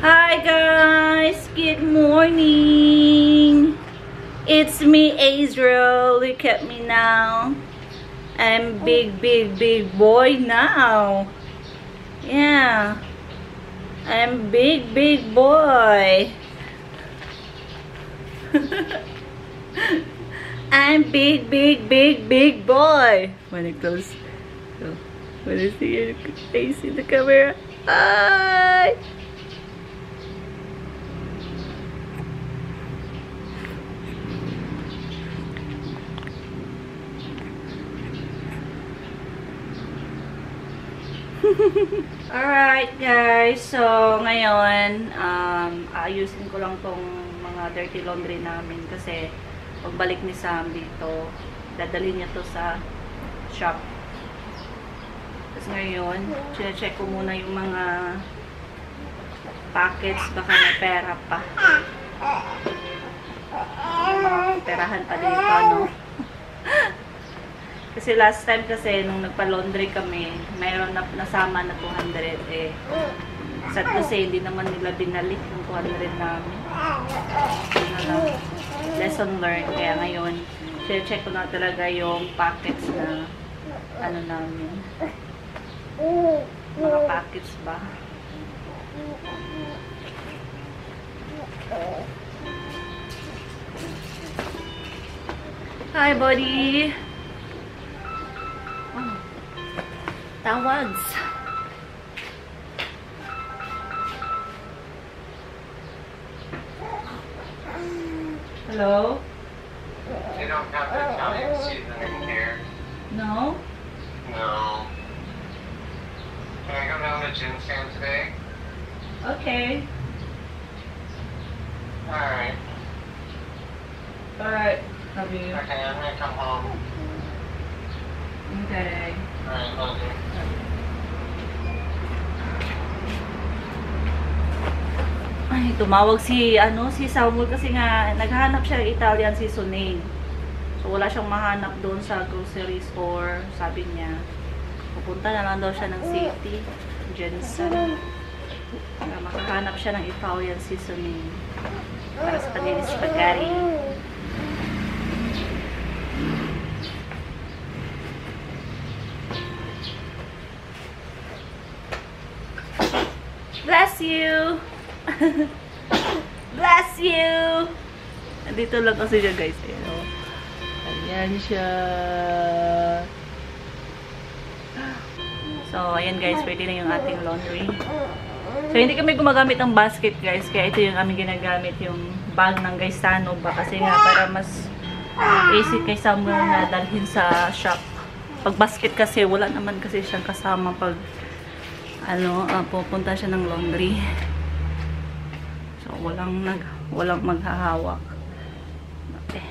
Hi guys, good morning. It's me, Azrael. Look at me now. I'm big boy now. Yeah, I'm big boy. I'm big boy. When it goes, when I see your face in the camera, hi. Alright guys, so ngayon ayusin ko lang tong mga dirty laundry namin kasi pagbalik ni Sam dito, dadalhin niya to sa shop. Tapos ngayon, check ko muna yung mga packets, baka may pera pa. Mga perahan pa dito, no? Kasi last time kasi, nung nagpa-laundry kami, mayroon na nasama na 200 eh. Sad kasi, hindi naman nila binalik yung 200 namin. Lesson learned. Kaya ngayon, check ko na talaga yung packets na ano namin. Mga packets ba? Hi, buddy! Tawags. Hello? They don't have the Italian seasoning here. No? No. Can I go down to Gin Stand today? Okay. Alright. Alright. Love you. Okay, I'm gonna come home. Okay. Alright, love you. Ay, tumawag si Samuel kasi nga naghahanap siya ng Italian seasoning. So wala siyang mahanap doon sa grocery store, sabi niya. Pupunta na lang daw siya ng City, Jensen. Para makahanap siya ng Italian seasoning para sa kanyang spaghetti. Bless you! Bless you! Andito lang kasi siya guys. Ayan, oh. Ayan siya. So, ayan guys. Pwede na yung ating laundry. So, hindi kami gumagamit ng basket guys. Kaya ito yung aming ginagamit. Yung bag ng Gaisano ba. Kasi nga para mas easy kay Samuel na dalhin sa shop. Pag basket kasi, wala naman kasi siyang kasama pag pupunta siya ng laundry. So, walang maghahawak. Okay.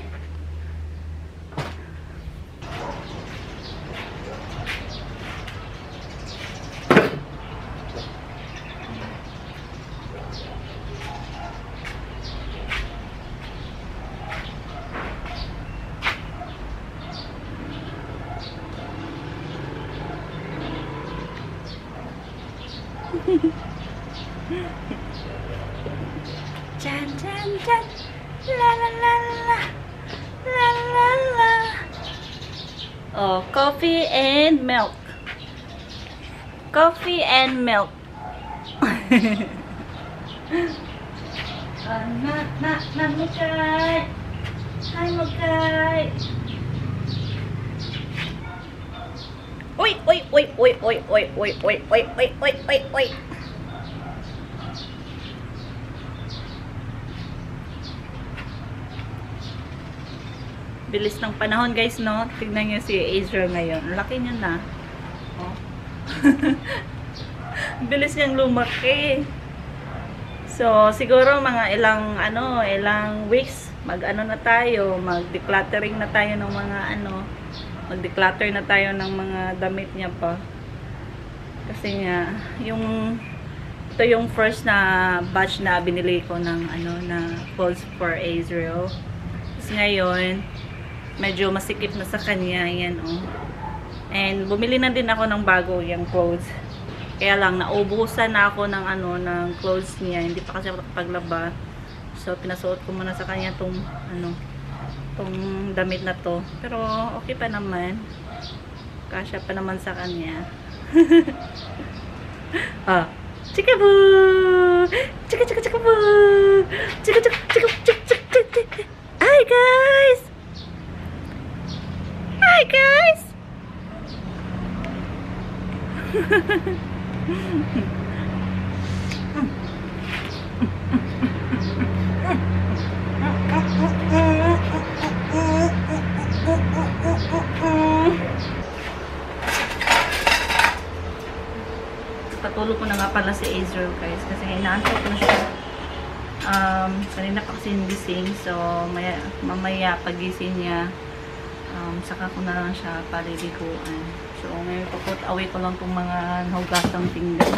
Chan chan chan, la la la la, la la la. Oh, coffee and milk. Coffee and milk. Magkay. Hi, Magkay. Uy, uy, uy, uy, uy, uy, uy, uy, uy, uy, uy, uy, uy. Bilis ng panahon guys, no? Tignan nyo si Azrael ngayon. Laki niya na. Oh. Bilis niyang lumaki. So, siguro mga ilang weeks, na tayo, mag-decluttering na tayo ng mga mag-declutter na tayo ng mga damit niya pa. Kasi nga, ito yung first na batch na binili ko ng na clothes for Azrael. Tapos ngayon, medyo masikip na sa kanya, yan oh. And bumili na din ako ng bago yung clothes. Kaya lang, naubusan na ako ng ano, ng clothes niya. Hindi pa kasi ako nakapaglaba. So, pinasuot ko muna sa kanya tong, ano, tong damit na to. Pero, okay pa naman. Kasya pa naman sa kanya. Ah. Chikaboo! Chika, chika, chikaboo! Chika, chika, chika, chika, chika, chika. Hi, guys! Hi, guys! Patulog ko na nga pala si Israel, guys, kasi inaantok ko na siya. Kanina pa kasi gising, so mamaya pagising niya, saka ko na lang siya paliliguan. So ngayon puput away ko lang itong mga nahugasang pinggan.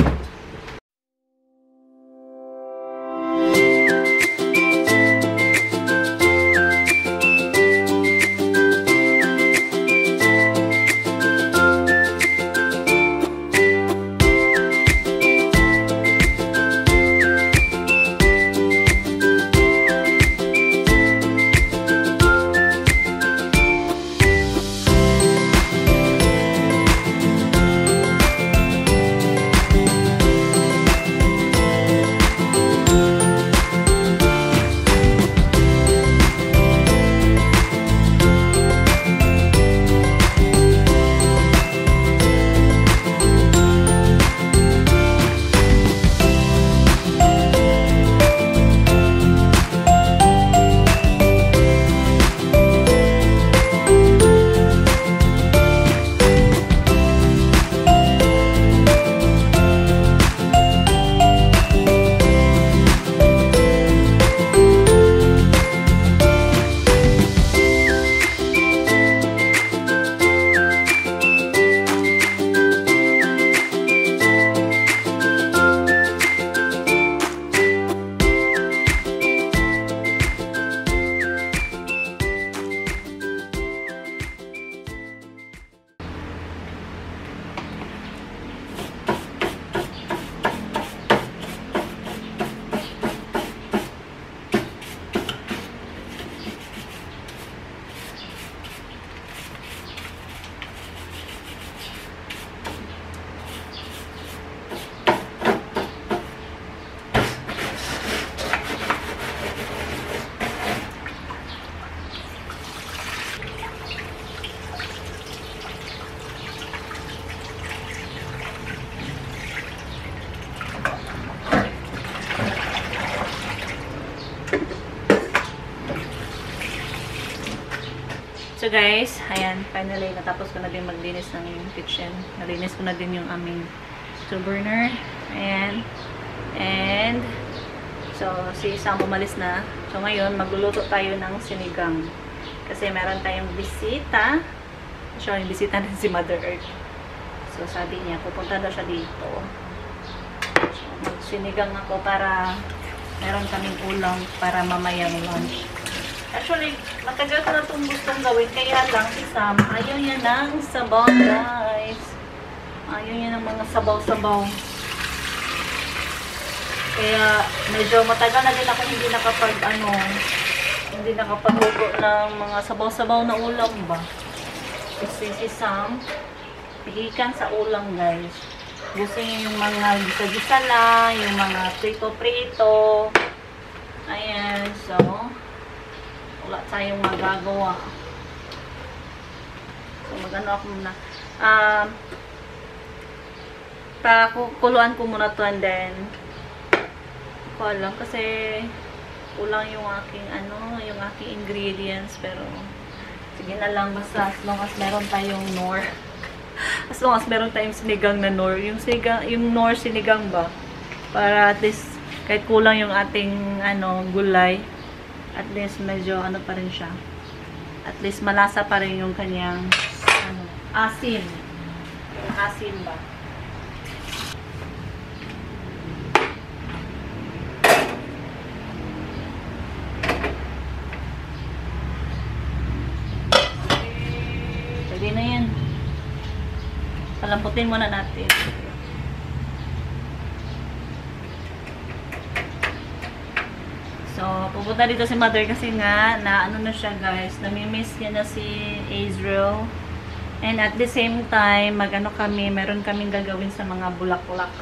So guys, ayan, finally, natapos ko na din maglinis ng kitchen. Nalinis ko na din yung aming stove burner. Ayan. And, so, si Sam umalis na. So ngayon, magluluto tayo ng sinigang. Kasi meron tayong bisita. So, yung bisita na si Mother Earth. So, sabi niya, pupunta daw siya dito. So, magsinigang ako para meron kaming ulam para mamayang lunch. Actually, matagal ko na itong gustong gawin. Kaya lang, si Sam, ayaw niya ng sabaw, guys. Ayaw niya ng mga sabaw-sabaw. Kaya, medyo matagal na din ako hindi nakapaghugo ng mga sabaw-sabaw na ulam ba. Kasi si Sam, pihikan sa ulam, guys. Gusto niya yung mga gisa-gisa na, yung mga prito-prito. Ayan, so, wala tayong magagawa. So, mag-ano ako muna. Pakuluan ko muna to and then, ko alam kasi kulang yung aking, yung aking ingredients. Pero, sige na lang, basta as long as meron tayong Knorr. As long as meron tayong sinigang na Knorr. Yung Knorr sinigang ba? Para at least, kahit kulang yung ating, gulay, at least medyo pa rin siya. At least malasa pa rin yung kanyang asin. Yung asin ba? Pwede na yan. Palamputin muna natin. pupunta dito si mother kasi nga, na ano na siya guys, namimiss niya na si Israel. And at the same time, mag-ano kami, meron kaming gagawin sa mga bulaklak.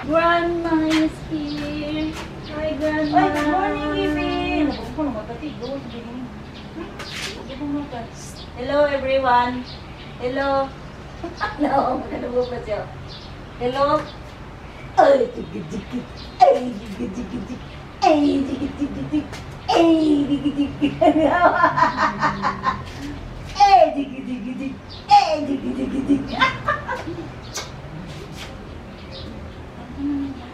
Grandma is here. Hi, Grandma. Ay, good morning, Evie. Hello, everyone. Hello. No, nalubog na siya. Hello? Ay, tigit-tigit. Ay, tigit-tigit. Ay, tigit-tigit. Ay, tigit-tigit. Ay, tigit-tigit. Ay, tigit-tigit.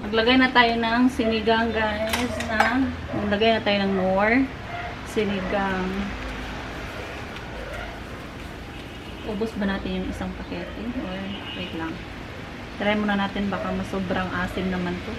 Maglagay na tayo ng sinigang, guys. Maglagay na tayo ng more sinigang. Ubos ba natin yung isang pakete? Or wait lang. Try muna natin, baka masobrang asim naman to.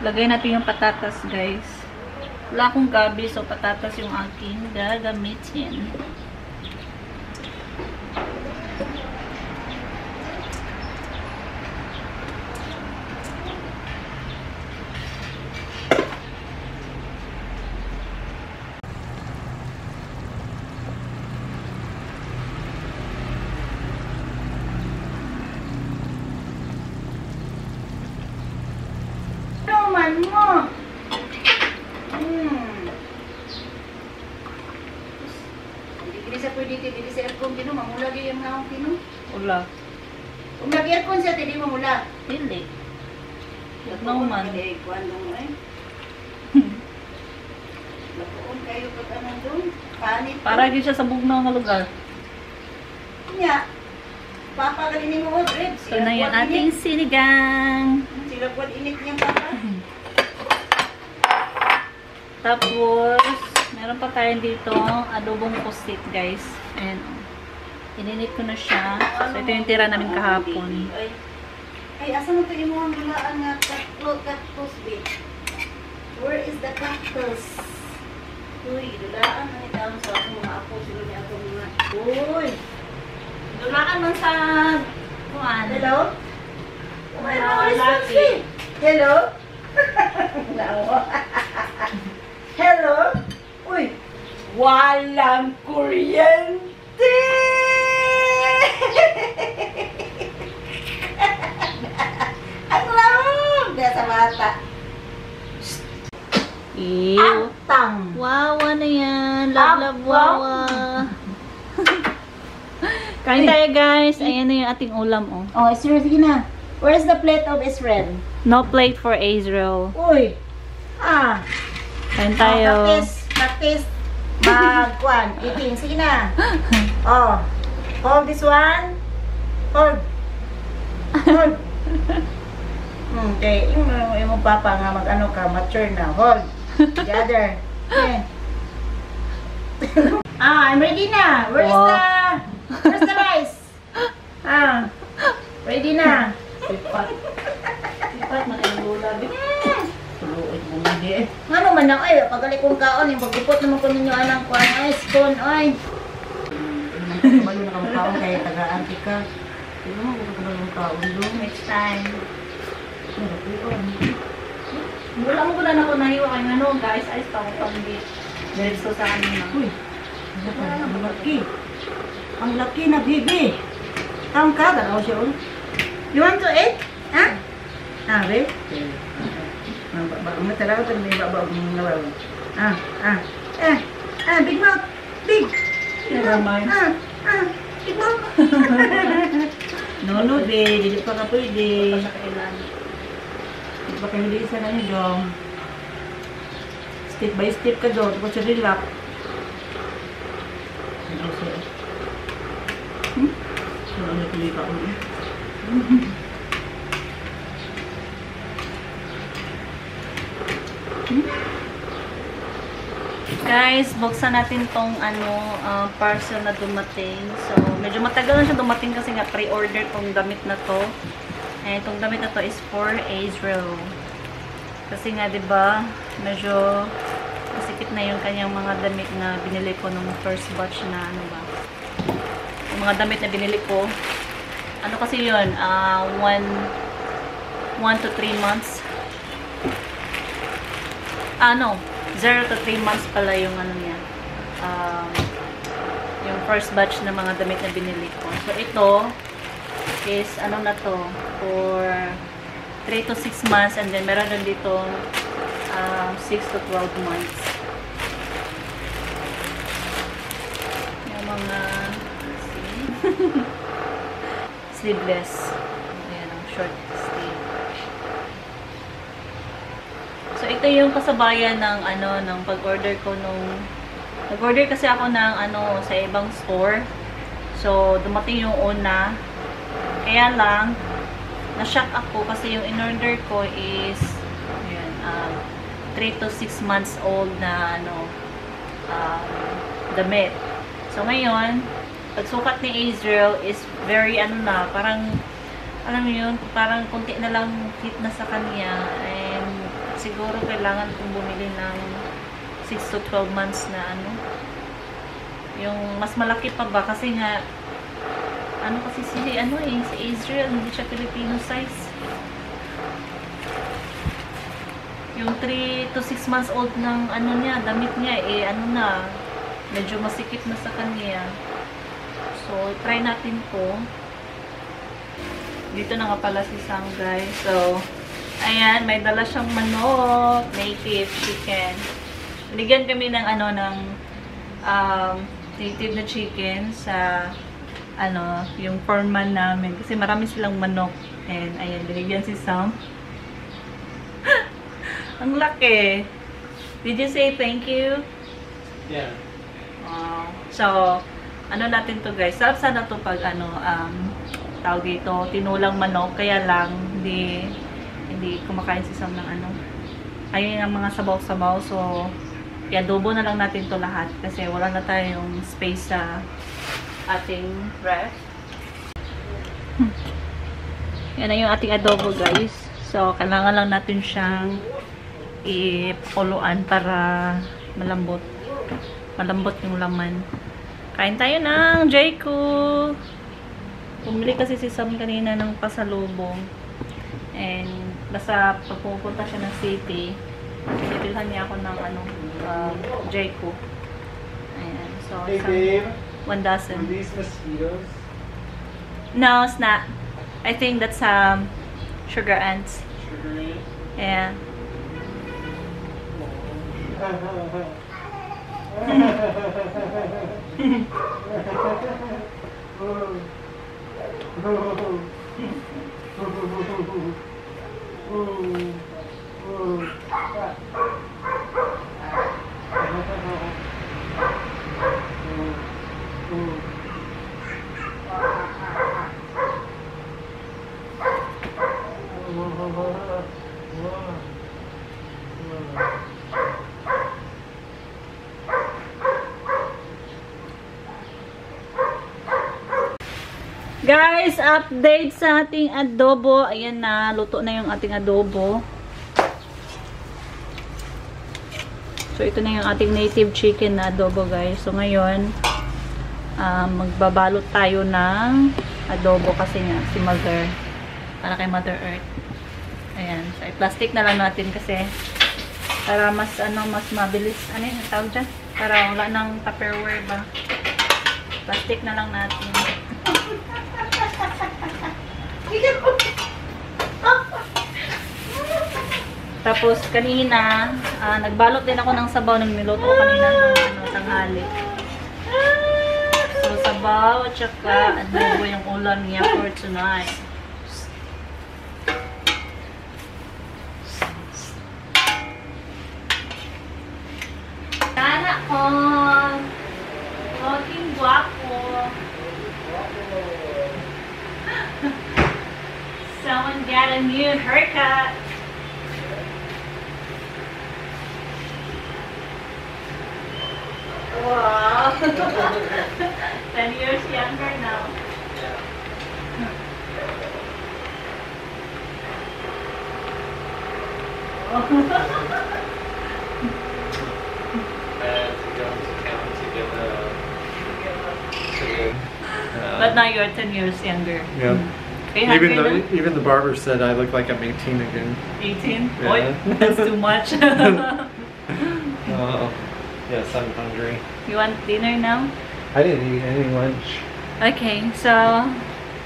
Lagay natin yung patatas, guys. Wala akong gabi, so patatas yung aking gagamitin. Naman mo. Hindi sa pwede hindi sa aircon kinu mamula gyud yung naong kinu. Wala. Kung nag-aircon siya hindi mamula. Hindi. No man. Kuan dong eh. Lapuon kayo pag ano dong. Panit. Para gyud siya sa bugnaw nga lugar. Nya. Papagalinin mo red. So na yung ating sinigang. Sila buat init niyang papa. Tapos, meron pa tayo dito adobong pusit, guys. And, ininit ko na siya. So, ito yung tira namin kahapon. Ay, asa mo ito yung mga gulaan nga cactus, babe? Where is the cactus? Uy, dulaan na itawang sa akong mga apo. Sila niya ako mga... Uy! Dulaan man sa... Kuan. Hello? Laki. Hello? Hello? Uy! Walang kuryente! Ang lamang! Kaya sa bata. Ew. Tang! Wawa na yan. Love, Wow. wawa. Kain tayo, guys. Ayan na yung ating ulam, oh. Oh, Israel, sige na. Where's the plate of Israel? No plate for Israel. Uy! Ah! Kain tayo. Practice! Magkuan, eating. Sige na. Oh. Hold this one. Hold. Hold. Okay. Yung papa nga mag-ano ka, mature na. Hold. The other. Okay. I'm ready na. Where's the rice? Ready na. Sipat. Sipat na kayong lula. Tuluod mo hindi. Ano man na, ay, pagaling kong kaon, yung pagkipot naman ko ninyo anang kuan, ay, spoon, ay. Kabalo na kang kaon, kaya taga-antik ka. Hindi mo kung kabalo ng kaon doon. Next time. Wala mo ko na ako nahiwa kay ano, guys. Ayos pa ako pang-git. Diretso sa kanina. Uy, ang laki. Ang laki na, baby. Taong ka, gano'n siya, oh. You want to eat? Ha? Babe? Ang talaga ito, may baba ng nawaw. Big mouth. Big. Never mind. Big mouth. No, babe. Hindi pa ka pwede. Sa kailan. Hindi pa kayo isa na niyo, Dong. Step by step ka, Dong. Tapos siya relax. Ano siya? Ano tuloy ka ulit? Guys, buksan natin tong parcel na dumating. So, medyo matagal na siya dumating kasi nga pre-order tong damit na to. And itong damit na to is for Israel. Kasi nga 'di ba, medyo masikip na yung kanyang mga damit na binili ko nung first batch na ano ba. Yung mga damit na binili ko. Ano kasi 'yun? 1 to 3 months. 0 to 3 months pala yung ano niya. Yung first batch na mga damit na binili ko. So, ito is, ano na to, for 3 to 6 months and then meron din dito 6 to 12 months. Yung mga sleeveless. Ayan, ang short sleeve. So, ito yung kasabayan ng ng pag-order ko nung nag-order kasi ako ng sa ibang store. So, dumating yung una. Kaya lang na-shock ako kasi yung in-order ko is ayan, 3 to 6 months old na damit. So, ngayon, pagsukat ni Israel is very parang alam mo yun, parang konti na lang fit na sa kanya and siguro kailangan kong bumili ng 6 to 12 months na yung mas malaki pa ba kasi nga kasi si Israel hindi siya Filipino size. Yung 3 to 6 months old ng niya, damit niya medyo masikip na sa kanya. So try natin to. Dito na nga pala si Sam, guys. So ayan, may dala siyang manok, native chicken. Binigyan kami ng native na chicken sa yung foreman namin kasi marami silang manok. And ayan, binigyan si Sam. Ang laki. Did you say thank you? Yeah. So, natin to, guys. Sarap sana to pag tawag dito, tinulang manok, kaya lang hindi kumakain si Sam ng ayun ang mga sabaw-sabaw. So, i-adobo na lang natin to lahat kasi wala na tayong space sa ating ref. Yan na yung ating adobo, guys. So, kailangan lang natin siyang ipakuluan para malambot. Malambot yung laman. Kain tayo ng Jayco. Bumili kasi si Sam kanina ng pasalubong. And basta pag pupunta siya ng city, pinibilhan niya ako ng Jayco. Ayan. So, Hey, isang babe. 1 dozen. Are these mosquitoes? No, it's not. I think that's sugar ants. Sugary? Yeah. Guys, update sa ating adobo. Ayan na, luto na yung ating adobo. So, ito na yung ating native chicken na adobo, guys. So, ngayon, magbabalot tayo ng adobo kasi nga, si Mother. Para kay Mother Earth. Ayan. So, i-plastic na lang natin kasi para mas, mas mabilis. Ano yung tawag dyan? Para wala ng Tupperware ba? Plastic na lang natin. Tapos kanina, nagbalot din ako ng sabaw ng niluto ko kanina ng tanghali. So sabaw at saka adobo yung ulam niya for tonight. Sana ko! Loging guwapo! Someone got a new haircut. Wow. 10 years younger now. But now you're 10 years younger. Yeah. Are you hungry now? Even the barber said I look like I'm 18 again. 18? Yeah. Oy, that's too much. Yes, I'm hungry. You want dinner now? I didn't eat any lunch. Okay, so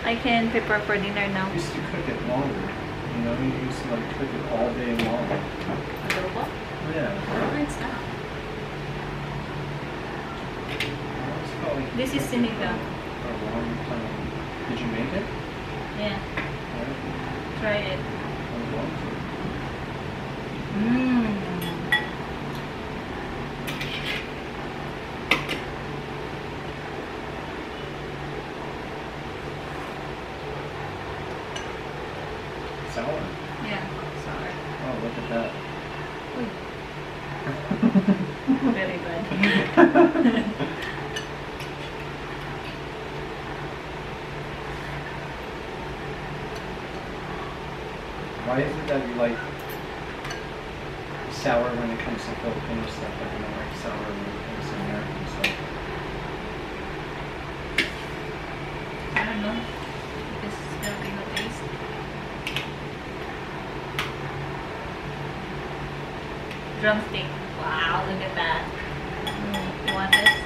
I can prepare for dinner now. I used to cook it longer. You know, you used to like cook it all day long. Adobo? Yeah. Oh, it's not. It's probably This is sinigang. for a long time. Did you make it? Yeah, Yeah. try it. I would love to. Mmm. Sour. Yeah, sorry. Oh, look at that. Very good. Why is it that you like sour when it comes to Filipino stuff, but you don't like sour when it comes to American stuff? I don't know. This is Filipino taste. Drumstick. Wow, look at that. You want this?